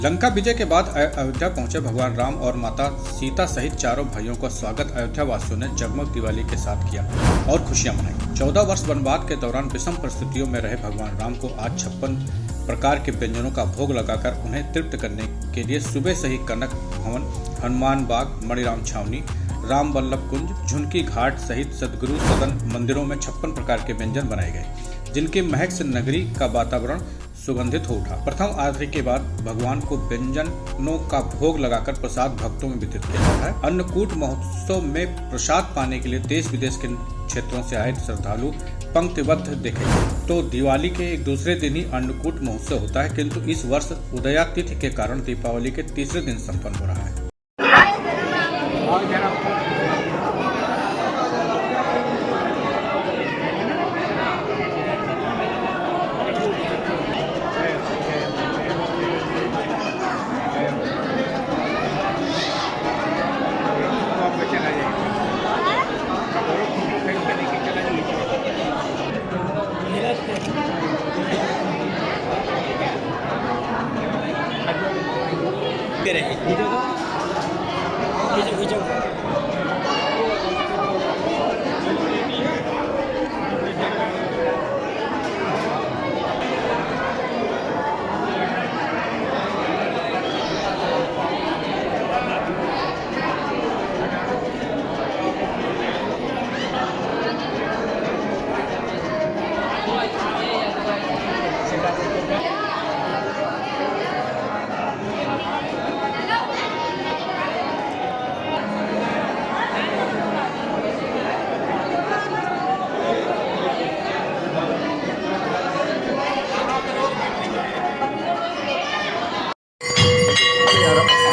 लंका विजय के बाद अयोध्या पहुंचे भगवान राम और माता सीता सहित चारों भाइयों का स्वागत अयोध्या वासियों ने जगमग दिवाली के साथ किया और खुशियां मनाई। 14 वर्ष वनवास के दौरान विषम परिस्थितियों में रहे भगवान राम को आज 56 प्रकार के व्यंजनों का भोग लगाकर उन्हें तृप्त करने के लिए सुबह से ही कनक भवन, हनुमान बाग, मणिराम छावनी, राम वल्लभ कुंज, झुनकी घाट सहित सदगुरु सदन मंदिरों में 56 प्रकार के व्यंजन बनाए गए, जिनकी महक से नगरी का वातावरण सुगंधित हो उठा। प्रथम आरती के बाद भगवान को व्यंजनों का भोग लगाकर प्रसाद भक्तों में वितरित किया जाता है। अन्नकूट महोत्सव में प्रसाद पाने के लिए देश विदेश के क्षेत्रों से आए श्रद्धालु पंक्तिबद्ध देखे गए। तो दिवाली के एक दूसरे दिन ही अन्नकूट महोत्सव होता है, किंतु इस वर्ष उदया तिथि के कारण दीपावली के तीसरे दिन संपन्न हो रहा है।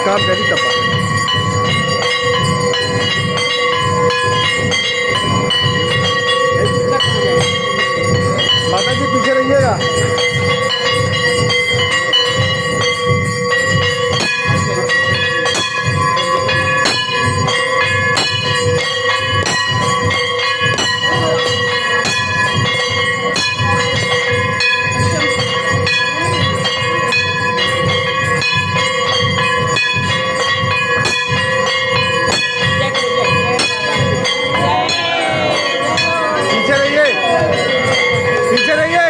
काम करी टप्पा माता जी पीछे रहिएगा। पीछे रहिए।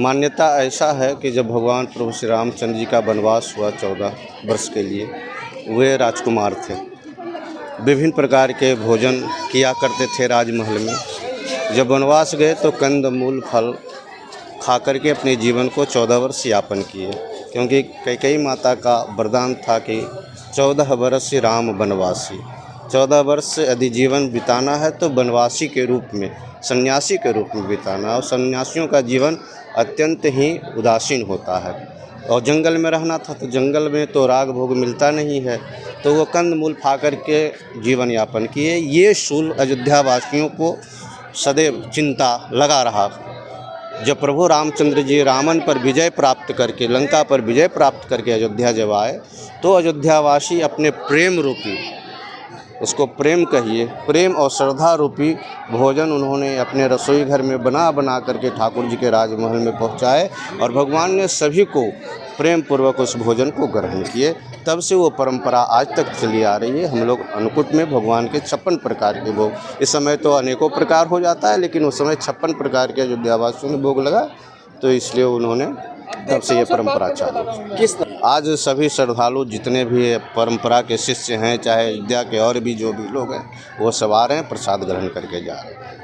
मान्यता ऐसा है कि जब भगवान प्रभु श्री रामचंद्र जी का वनवास हुआ 14 वर्ष के लिए, वे राजकुमार थे। विभिन्न प्रकार के भोजन किया करते थे राजमहल में। जब वनवास गए तो कंदमूल फल खा करके अपने जीवन को 14 वर्ष यापन किए, क्योंकि कैकेयी माता का वरदान था कि 14 वर्ष राम वनवासी। 14 वर्ष यदि जीवन बिताना है तो वनवासी के रूप में, सन्यासी के रूप में बिताना। और सन्यासियों का जीवन अत्यंत ही उदासीन होता है। और जंगल में रहना था तो जंगल में तो राग भोग मिलता नहीं है, तो वो कंदमूल खा करके जीवन यापन किए। ये शूल अयोध्या वासियों को सदैव चिंता लगा रहा। जब प्रभु रामचंद्र जी रावण पर विजय प्राप्त करके, लंका पर विजय प्राप्त करके अयोध्या जब आए, तो अयोध्यावासी अपने प्रेम रूपी, उसको प्रेम कहिए, प्रेम और श्रद्धा रूपी भोजन उन्होंने अपने रसोई घर में बना बना करके ठाकुर जी के राजमहल में पहुंचाए, और भगवान ने सभी को प्रेम पूर्वक उस भोजन को ग्रहण किए। तब से वो परंपरा आज तक चली आ रही है। हम लोग अन्नकूट में भगवान के 56 प्रकार के भोग, इस समय तो अनेकों प्रकार हो जाता है, लेकिन उस समय 56 प्रकार के अयोध्यावासियों ने भोग लगा, तो इसलिए उन्होंने तब से ये परंपरा चालू। आज सभी श्रद्धालु जितने भी परंपरा के शिष्य हैं, चाहे अयोध्या के और भी जो भी लोग हैं, वो सब आ रहे हैं, प्रसाद ग्रहण करके जा रहे हैं।